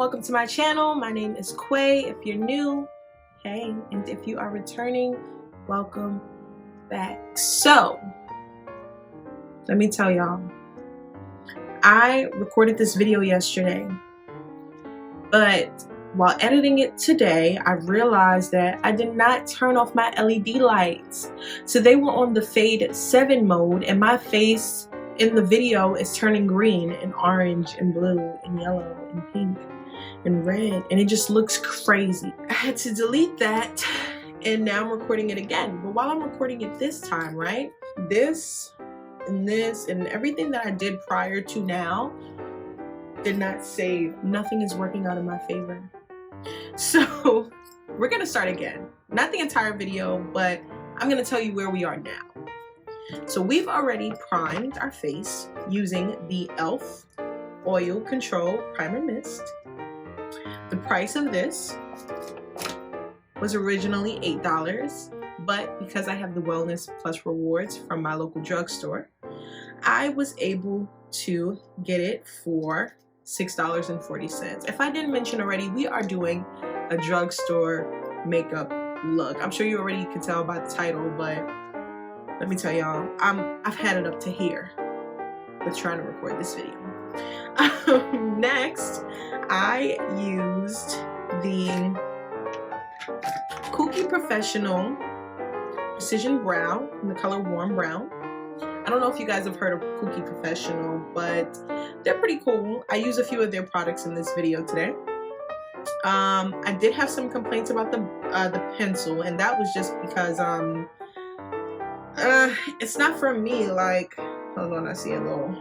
welcome to my channel. My name is Quay. If you're new, hey, and if you are returning, welcome back. So, let me tell y'all, I recorded this video yesterday, but while editing it today, I realized that I did not turn off my LED lights. So they were on the fade 7 mode, and my face in the video is turning green and orange and blue and yellow and pink and red, and it just looks crazy. I had to delete that, and now I'm recording it again. But while I'm recording it this time, right, this and everything that I did prior to now did not save. Nothing is working out in my favor. So we're gonna start again. Not the entire video, but I'm gonna tell you where we are now. So we've already primed our face using the e.l.f. Oil Control Primer Mist. The price of this was originally $8, but because I have the Wellness Plus rewards from my local drugstore, I was able to get it for $6.40. If I didn't mention already, we are doing a drugstore makeup look. I'm sure you already can tell by the title, but let me tell y'all, I've had it up to here with trying to record this video. Next, I used the Kokie Professional Precision Brow in the color Warm Brown. I don't know if you guys have heard of Kokie Professional, but they're pretty cool. I use a few of their products in this video today. I did have some complaints about the pencil, and that was just because it's not for me. Like, hold on, I see a little.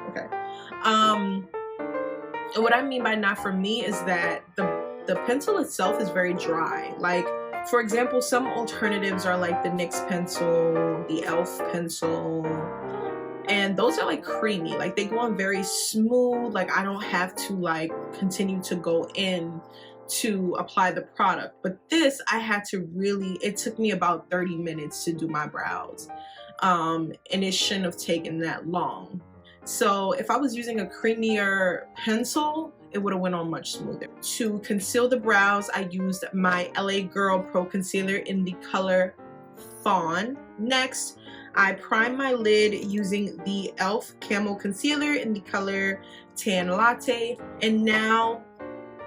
Okay. What I mean by not for me is that the pencil itself is very dry. Like, for example, some alternatives are like the NYX pencil, the e.l.f. pencil, and those are like creamy. Like, they go on very smooth. Like, I don't have to like continue to go in to apply the product. But this, I had to really, it took me about 30 minutes to do my brows. And it shouldn't have taken that long. So if I was using a creamier pencil, it would have went on much smoother. To conceal the brows, I used my LA Girl Pro Concealer in the color Fawn. Next, I primed my lid using the e.l.f. Camo Concealer in the color Tan Latte. And now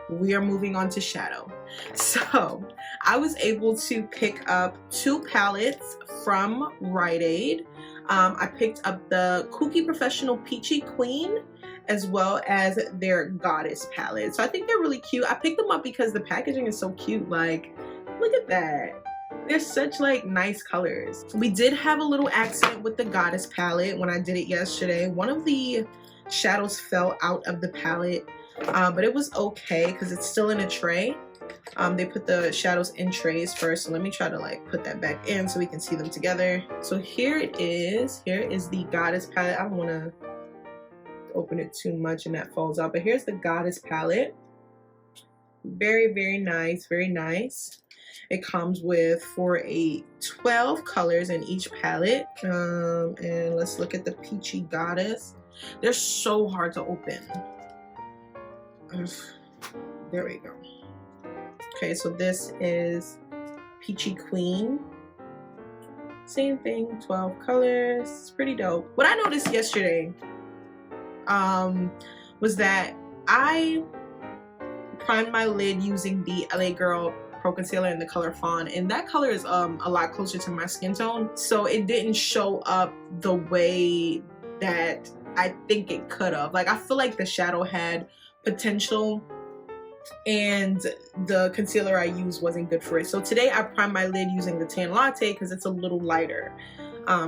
we are moving on to shadow. So I was able to pick up 2 palettes from Rite Aid. I picked up the Kokie Professional Peachy Queen as well as their Goddess palette. So I think they're really cute. I picked them up because the packaging is so cute. Like, look at that. They're such like nice colors. We did have a little accident with the Goddess palette when I did it yesterday. One of the shadows fell out of the palette, but it was okay because it's still in a tray. They put the shadows in trays first, so let me try to like put that back in so we can see them together. So here it is. Here is the Goddess palette. I don't want to open it too much and that falls out, but here's the Goddess palette. Very nice, very nice. It comes with 12 colors in each palette. And let's look at the Peachy Goddess. They're so hard to open. There we go. Okay, so this is Peachy Queen. Same thing, 12 colors. It's pretty dope. What I noticed yesterday was that I primed my lid using the LA Girl Pro Concealer in the color Fawn, and that color is a lot closer to my skin tone, so it didn't show up the way that I think it could have. Like, I feel like the shadow had potential and the concealer I used wasn't good for it. So today I primed my lid using the Tan Latte because it's a little lighter.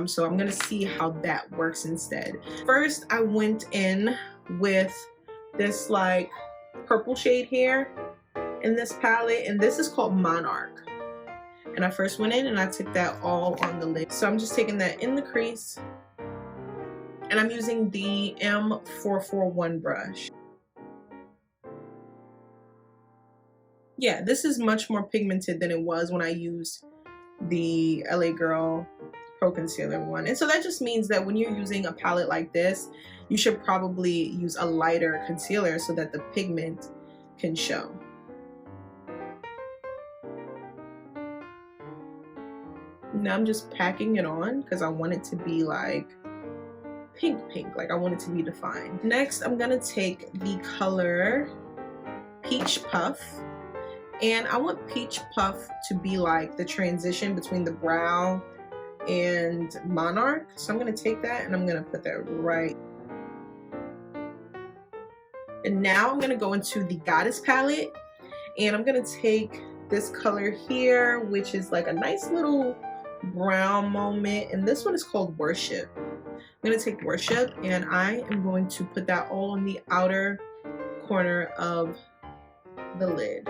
So I'm gonna see how that works instead. First, I went in with this like purple shade here in this palette, and this is called Monarch. And I first went in and I took that all on the lid. So I'm just taking that in the crease, and I'm using the M441 brush. Yeah, this is much more pigmented than it was when I used the LA Girl Pro Concealer one. And so that just means that when you're using a palette like this, you should probably use a lighter concealer so that the pigment can show. Now I'm just packing it on because I want it to be like pink, like I want it to be defined. Next, I'm gonna take the color Peach Puff, and I want Peach Puff to be like the transition between the brow and Monarch. So I'm gonna take that and I'm gonna put that right. And now I'm gonna go into the Goddess palette, and I'm gonna take this color here, which is like a nice little brown moment, and this one is called Worship. I'm gonna take Worship and I am going to put that all on the outer corner of the lid.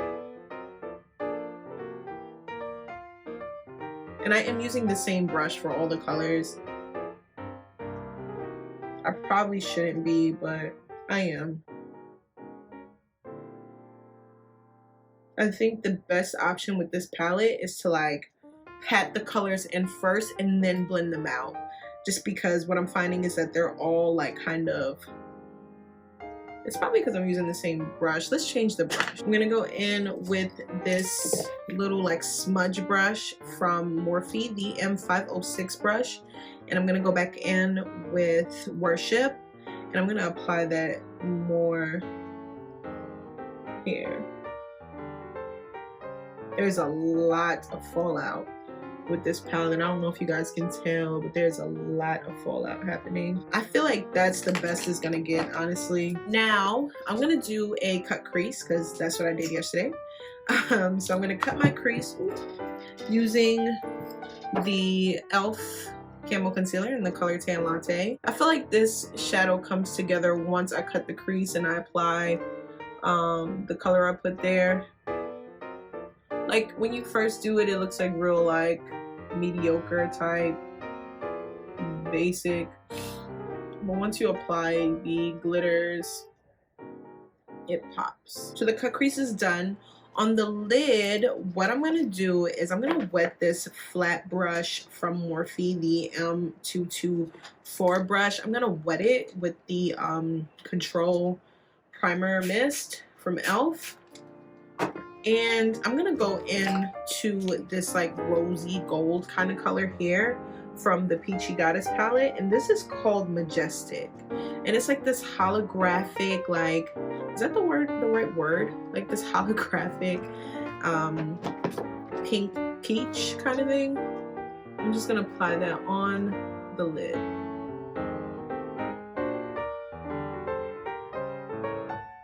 And I am using the same brush for all the colors. I probably shouldn't be, but I am. I think the best option with this palette is to like pat the colors in first and then blend them out. Just because what I'm finding is that they're all like kind of, it's probably because I'm using the same brush. Let's change the brush. I'm gonna go in with this little like smudge brush from Morphe, the M506 brush. And I'm gonna go back in with Worship, and I'm gonna apply that more here. There's a lot of fallout with this palette. I don't know if you guys can tell, but there's a lot of fallout happening. I feel like that's the best it's gonna get, honestly. Now I'm gonna do a cut crease because that's what I did yesterday. So I'm gonna cut my crease using the e.l.f. Camo Concealer in the color Tan Latte. I feel like this shadow comes together once I cut the crease and I apply the color I put there. Like when you first do it, it looks like real like mediocre type, basic. But once you apply the glitters, it pops. So the cut crease is done. On the lid, what I'm gonna do is I'm gonna wet this flat brush from Morphe, the M224 brush. I'm gonna wet it with the Control Primer Mist from e.l.f. And I'm gonna go into this like rosy gold kind of color here from the Peachy Goddess palette, and this is called Majestic. And it's like this holographic, like, is that the right word? Like this holographic pink peach kind of thing. I'm just gonna apply that on the lid.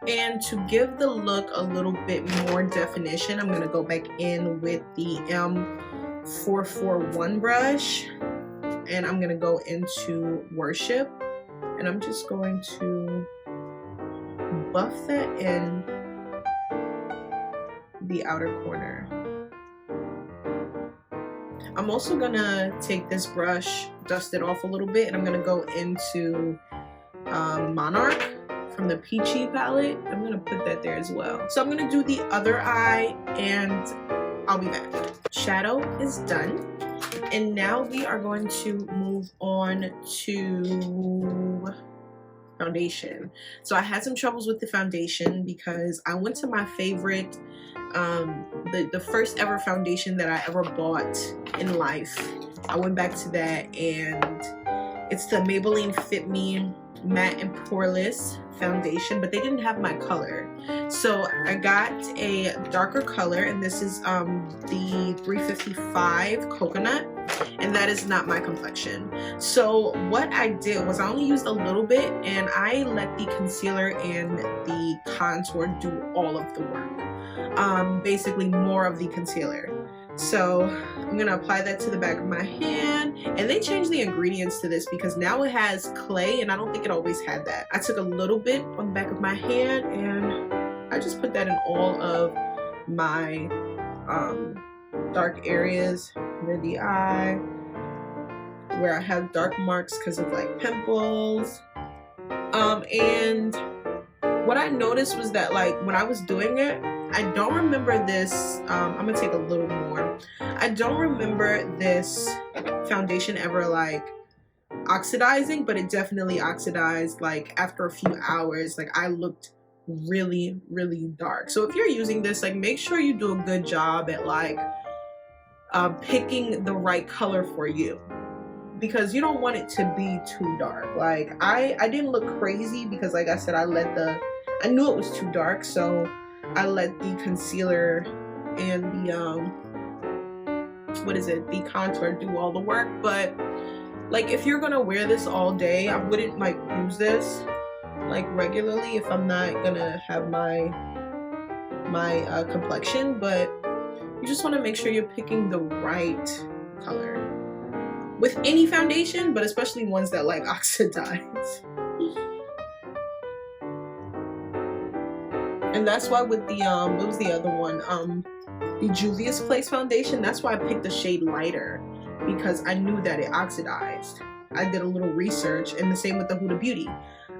And to give the look a little bit more definition, I'm gonna go back in with the M441 brush, and I'm gonna go into Worship, and I'm just going to buff that in the outer corner. I'm also gonna take this brush, dust it off a little bit, and I'm gonna go into Monarch from the Peachy palette. I'm gonna put that there as well. So I'm gonna do the other eye and I'll be back. Shadow is done. And now we are going to move on to foundation. So I had some troubles with the foundation because I went to my favorite, the first ever foundation that I ever bought in life. I went back to that, and it's the Maybelline Fit Me Matte and Poreless foundation, but they didn't have my color. So I got a darker color, and this is the 355 Coconut, and that is not my complexion. So what I did was I only used a little bit, and I let the concealer and the contour do all of the work. Basically more of the concealer. So I'm gonna apply that to the back of my hand, and they changed the ingredients to this because now it has clay, and I don't think it always had that. I took a little bit on the back of my hand and I just put that in all of my dark areas near the eye, where I have dark marks because of like pimples. And what I noticed was that like when I was doing it, I don't remember this, I'm gonna take a little more. I don't remember this foundation ever like oxidizing, but it definitely oxidized like after a few hours. Like I looked really, really dark. So if you're using this, like, make sure you do a good job at like picking the right color for you, because you don't want it to be too dark. Like I didn't look crazy because, like I said, I knew it was too dark, so I let the concealer and the the contour do all the work. But like, if you're gonna wear this all day, I wouldn't like use this like regularly if I'm not gonna have my complexion. But you just want to make sure you're picking the right color with any foundation, but especially ones that like oxidize. And that's why with the what was the other one, the Juvia's Place foundation, that's why I picked the shade lighter, because I knew that it oxidized. I did a little research, and the same with the Huda Beauty.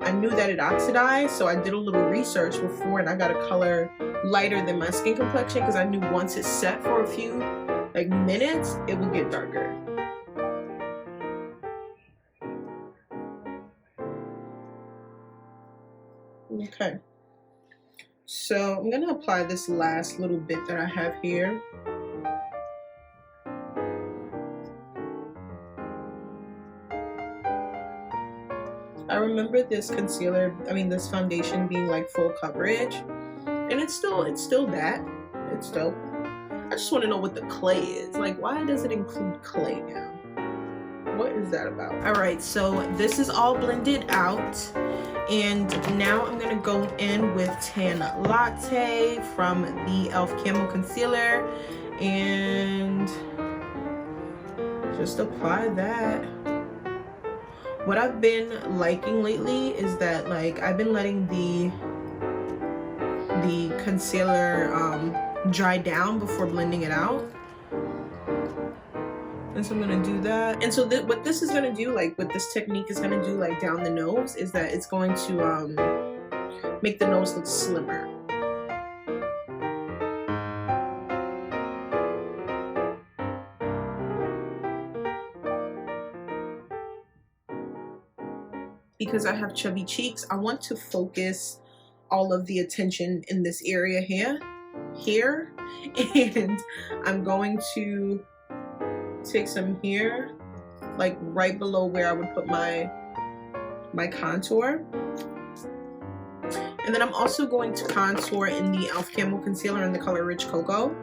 I knew that it oxidized, so I did a little research before, and I got a color lighter than my skin complexion, because I knew once it set for a few like minutes, it would get darker. Okay, so I'm gonna apply this last little bit that I have here. I remember this concealer, this foundation being like full coverage, and it's still that. It's dope. I just want to know what the clay is. Like, why does it include clay now? What is that about? All right, so this is all blended out, and now I'm gonna go in with Tan Latte from the e.l.f. Camo Concealer and just apply that. What I've been liking lately is that, like, I've been letting the concealer dry down before blending it out. And so I'm gonna do that. And so what this is gonna do, like what this technique is gonna do, like down the nose, is that it's going to make the nose look slimmer. Because I have chubby cheeks, I want to focus all of the attention in this area here, and I'm going to take some here, like right below where I would put my contour. And then I'm also going to contour in the e.l.f. Camo Concealer in the color Rich Cocoa.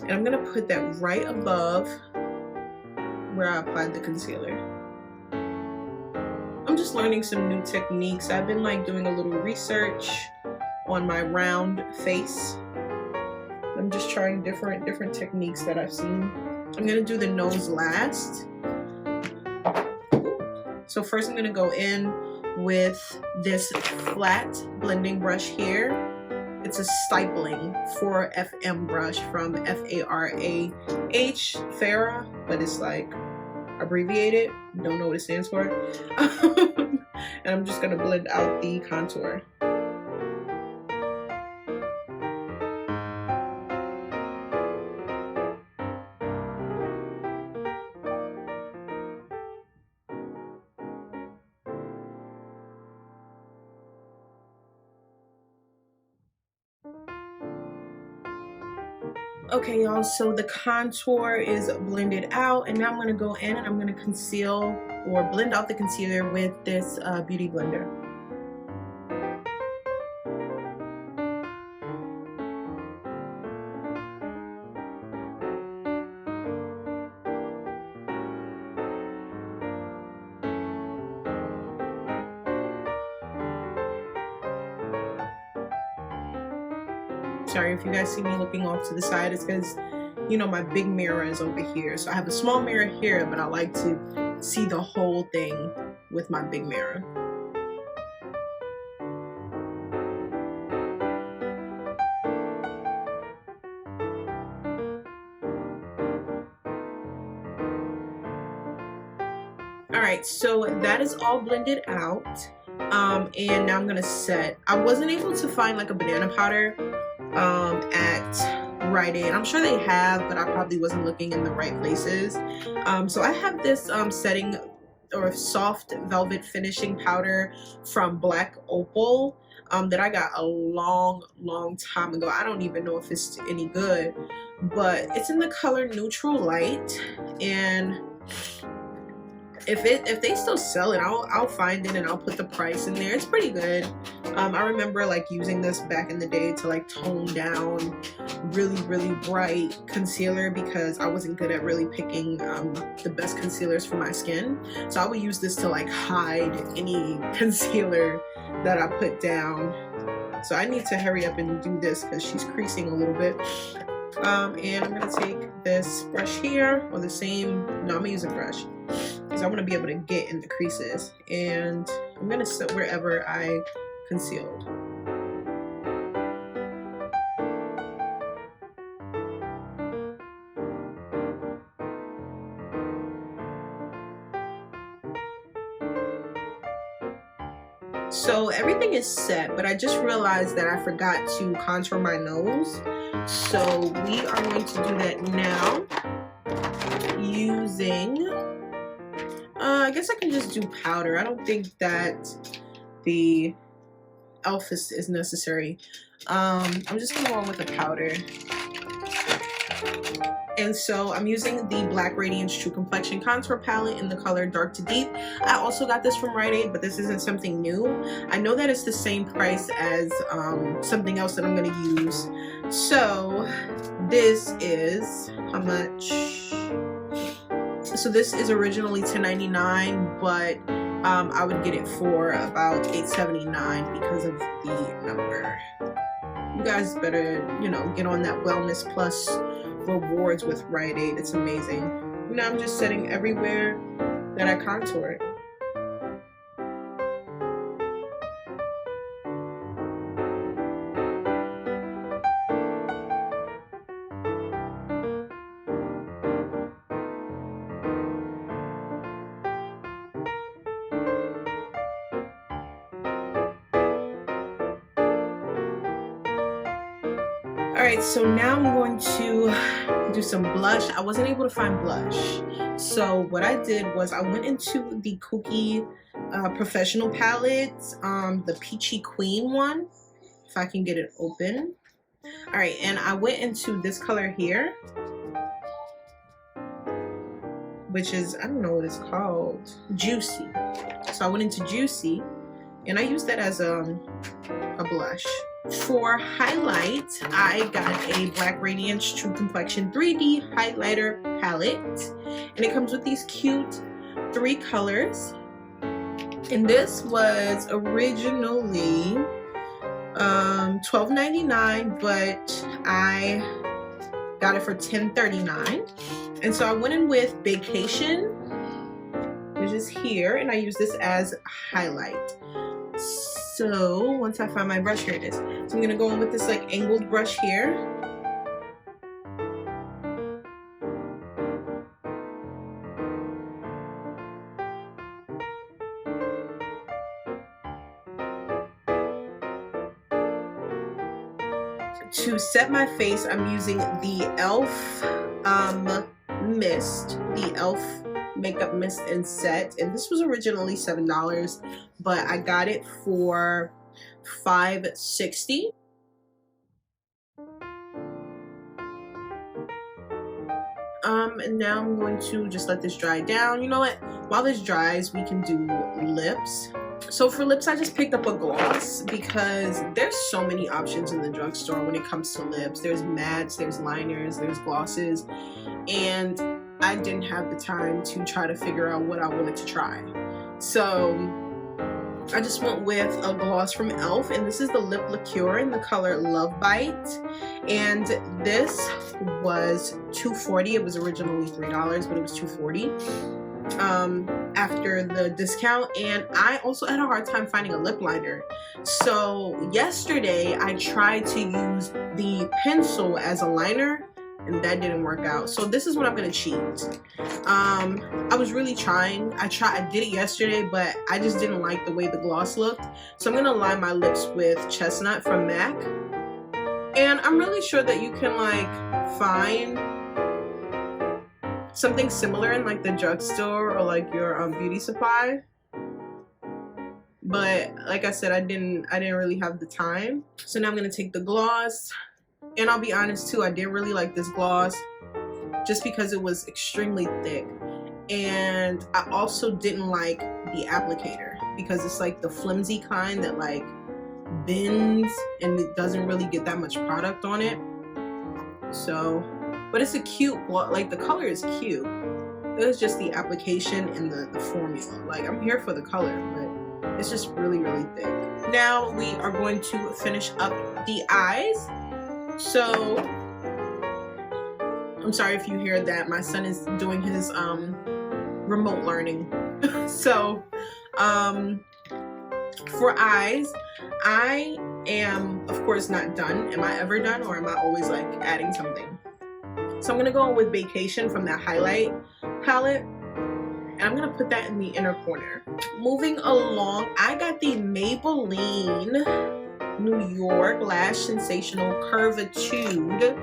And I'm gonna put that right above where I applied the concealer. I'm just learning some new techniques. I've been like doing a little research on my round face. I'm just trying different techniques that I've seen. I'm gonna do the nose last. So first I'm gonna go in with this flat blending brush here. It's a Stippling 4FM brush from Farah, but it's like abbreviated. Don't know what it stands for. And I'm just gonna blend out the contour. Okay, y'all, so the contour is blended out, and now I'm going to go in and I'm going to conceal or blend out the concealer with this beauty blender. Sorry if you guys see me looking off to the side. It's because, you know, my big mirror is over here. So I have a small mirror here, but I like to see the whole thing with my big mirror. All right, so that is all blended out. And now I'm gonna set. I wasn't able to find like a banana powder at Rite Aid. I'm sure they have, but I probably wasn't looking in the right places. So I have this setting or soft velvet finishing powder from Black Opal. that I got a long time ago. I don't even know if it's any good, but it's in the color Neutral Light, and if they still sell it, I'll find it and I'll put the price in there. It's pretty good. I remember like using this back in the day to like tone down really bright concealer because I wasn't good at really picking the best concealers for my skin. So I would use this to like hide any concealer that I put down. So I need to hurry up and do this because she's creasing a little bit. And I'm gonna take this brush here, or the same, no, I'm gonna use a brush because I want to be able to get in the creases, and I'm gonna set wherever I concealed. So everything is set, but I just realized that I forgot to contour my nose. So we are going to do that now using, I guess I can just do powder. I don't think that the e.l.f. is necessary. I'm just gonna go on with the powder. And so I'm using the Black Radiance True Complexion Contour Palette in the color Dark to Deep. I also got this from Rite Aid, but this isn't something new. I know that it's the same price as something else that I'm gonna use. So this is, how much? So this is originally $10.99, but I would get it for about $8.79 because of the number. You guys better, you know, get on that Wellness Plus rewards with Rite Aid. It's amazing. Now I'm just setting everywhere that I contour it. Alright, so now I'm going to do some blush. I wasn't able to find blush. So what I did was I went into the Kokie Professional Palette, the Peachy Queen one, if I can get it open. Alright, and I went into this color here, which is, I don't know what it's called, Juicy. So I went into Juicy, and I used that as a blush. For highlight, I got a Black Radiance True Complexion 3D highlighter palette, and it comes with these cute 3 colors. And this was originally $12.99, but I got it for $10.39. And so I went in with Vacation, which is here, and I use this as highlight. So once I find my brush, here it is. So I'm gonna go in with this like angled brush here. To set my face, I'm using the e.l.f. Mist, the e.l.f. Makeup Mist and Set, and this was originally $7, but I got it for $5.60. And now I'm going to just let this dry down. You know what? While this dries, we can do lips. So for lips, I just picked up a gloss because there's so many options in the drugstore when it comes to lips. There's mattes, there's liners, there's glosses, and I didn't have the time to try to figure out what I wanted to try. So I just went with a gloss from e.l.f. and this is the Lip Liqueur in the color Love Bite. And this was $2.40. It was originally $3, but it was $2.40 after the discount. And I also had a hard time finding a lip liner. So yesterday I tried to use the pencil as a liner, and that didn't work out. So this is what I'm gonna cheat. I was really trying. I did it yesterday, but I just didn't like the way the gloss looked. So I'm gonna line my lips with Chestnut from MAC. And I'm really sure that you can like find something similar in like the drugstore or like your beauty supply. but like I said, I didn't really have the time. So now I'm gonna take the gloss, and I'll be honest too, I didn't really like this gloss just because it was extremely thick, and I also didn't like the applicator because it's like the flimsy kind that like bends and it doesn't really get that much product on it. So, but it's a cute, like the color is cute. It was just the application and the formula. Like I'm here for the color, but it's just really, really thick. Now we are going to finish up the eyes. So I'm sorry if you hear that. My son is doing his remote learning. So for eyes, I am of course not done. Am I ever done, or am I always like adding something? So I'm gonna go with Vacation from that highlight palette, and I'm gonna put that in the inner corner. Moving along, I got the Maybelline New York Lash Sensational Curvitude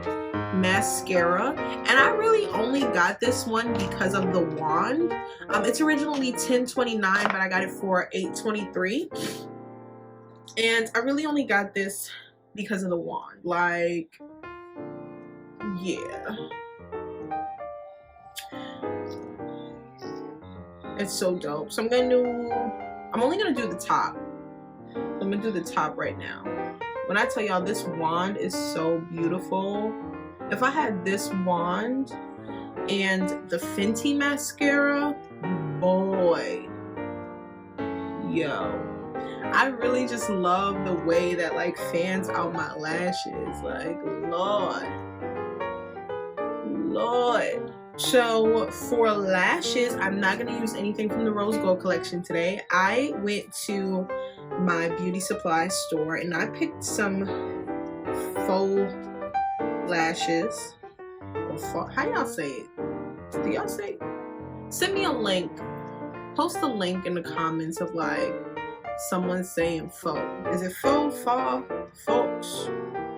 mascara, and I really only got this one because of the wand. It's originally $10.29, but I got it for $8.23, and I really only got this because of the wand. Like, yeah, it's so dope. So I'm only gonna do the top. I'm gonna do the top right now. When I tell y'all, this wand is so beautiful. If I had this wand and the Fenty mascara, boy, yo, I really just love the way that like fans out my lashes. Like, Lord. So for lashes, I'm not gonna use anything from the Rose Gold collection today. I went to my beauty supply store and I picked some faux lashes. How y'all say it? Do y'all say it? Send me a link. Post a link in the comments of like someone saying faux. Is it faux, faux?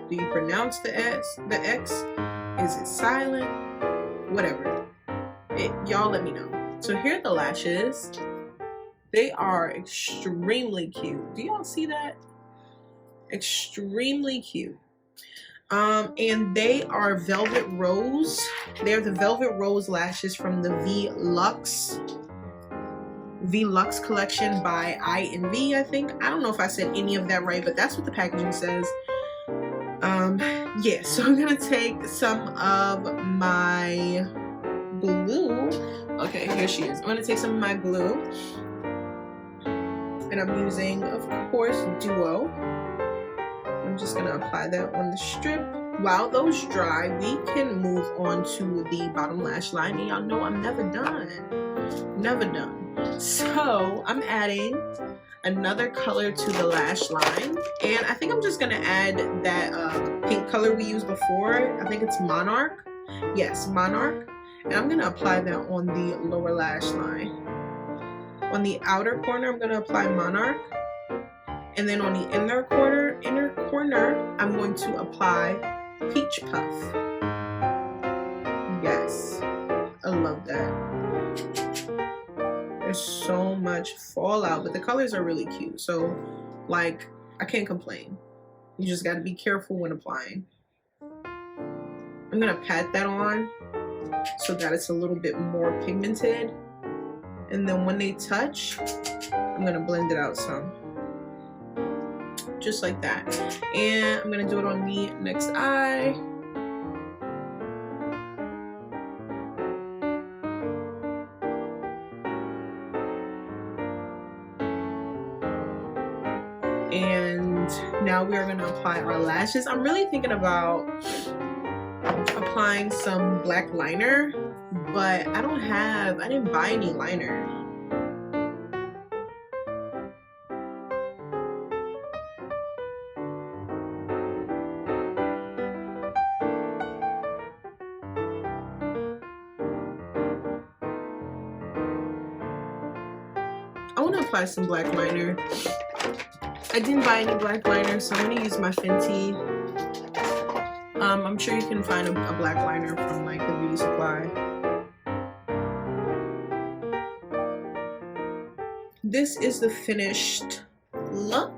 Do you pronounce the X? Is it silent? Whatever. Y'all let me know. So here are the lashes. They are extremely cute. Do y'all see that? Extremely cute. And they are Velvet Rose. They're the Velvet Rose lashes from the V-Lux collection by I&V, I think. I don't know if I said any of that right, but that's what the packaging says. Yeah, so I'm gonna take some of my glue. Okay, here she is. I'm gonna take some of my glue, and I'm using, of course, Duo. I'm just gonna apply that on the strip. While those dry, we can move on to the bottom lash line, and y'all know I'm never done. Never done. So I'm adding another color to the lash line, and I think I'm just gonna add that pink color we used before. I think it's Monarch. Yes, Monarch. And I'm gonna apply that on the lower lash line. On the outer corner, I'm gonna apply Monarch, and then on the inner corner, I'm going to apply Peach Puff. Yes, I love that. There's so much fallout, but the colors are really cute. So, like, I can't complain. You just got to be careful when applying. I'm gonna pat that on so that it's a little bit more pigmented, and then when they touch, I'm gonna blend it out some, just like that. And I'm gonna do it on the next eye. And now we are gonna apply our lashes. I'm really thinking about applying some black liner, but I didn't buy any liner. I want to apply some black liner. I didn't buy any black liner, so I'm going to use my Fenty. I'm sure you can find a black liner from like the beauty supply. This is the finished look.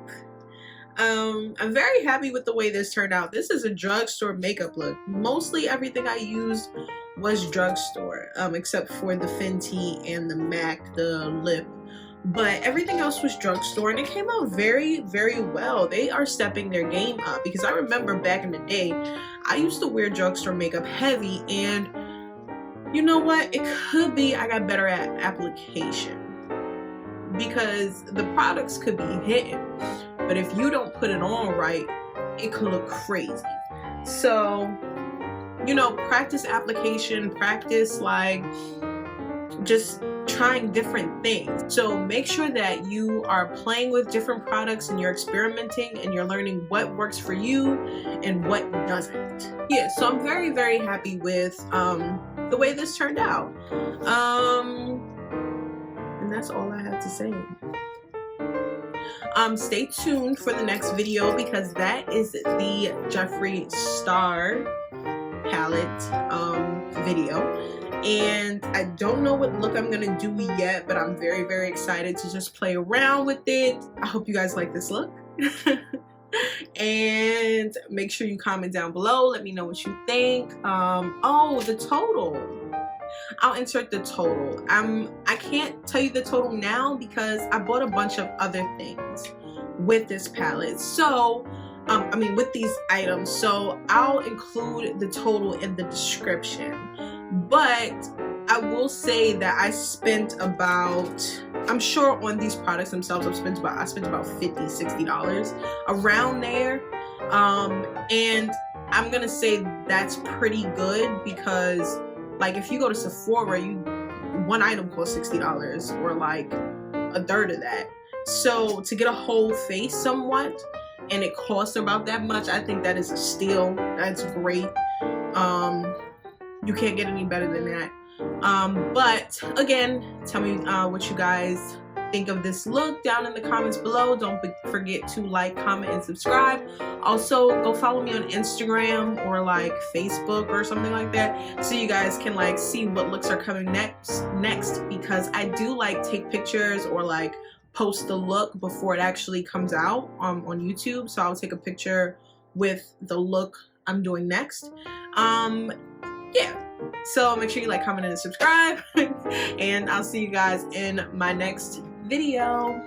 I'm very happy with the way this turned out. This is a drugstore makeup look. Mostly everything I used was drugstore, except for the Fenty and the MAC, the lip. But everything else was drugstore, and it came out very, very well. They are stepping their game up, because I remember back in the day, I used to wear drugstore makeup heavy, and you know what? It could be I got better at application, because the products could be hitting, but if you don't put it on right, it could look crazy. So, you know, practice application, practice like just trying different things. So make sure that you are playing with different products and you're experimenting and you're learning what works for you and what doesn't. Yeah, so I'm very, very happy with the way this turned out. And that's all I have to say. Stay tuned for the next video, because that is the Jeffree Star palette video, and I don't know what look I'm gonna do yet, but I'm very, very excited to just play around with it. I hope you guys like this look. And make sure you comment down below, let me know what you think. Oh, the total, I'll insert the total. I can't tell you the total now because I bought a bunch of other things with this palette, so I mean with these items, so I'll include the total in the description. But I will say that I spent about, I'm sure on these products themselves I spent about $50–$60 around there, and I'm gonna say that's pretty good, because like if you go to Sephora, one item costs $60 or like a third of that. So to get a whole face somewhat, and it costs about that much, I think that is a steal. That's great. You can't get any better than that. But again, tell me what you guys think of this look down in the comments below. Don't forget to like, comment, and subscribe. Also, go follow me on Instagram or like Facebook or something like that, so you guys can like see what looks are coming next, because I do like take pictures or like post the look before it actually comes out on YouTube. So I'll take a picture with the look I'm doing next. Yeah, so make sure you like, comment, and subscribe. And I'll see you guys in my next video.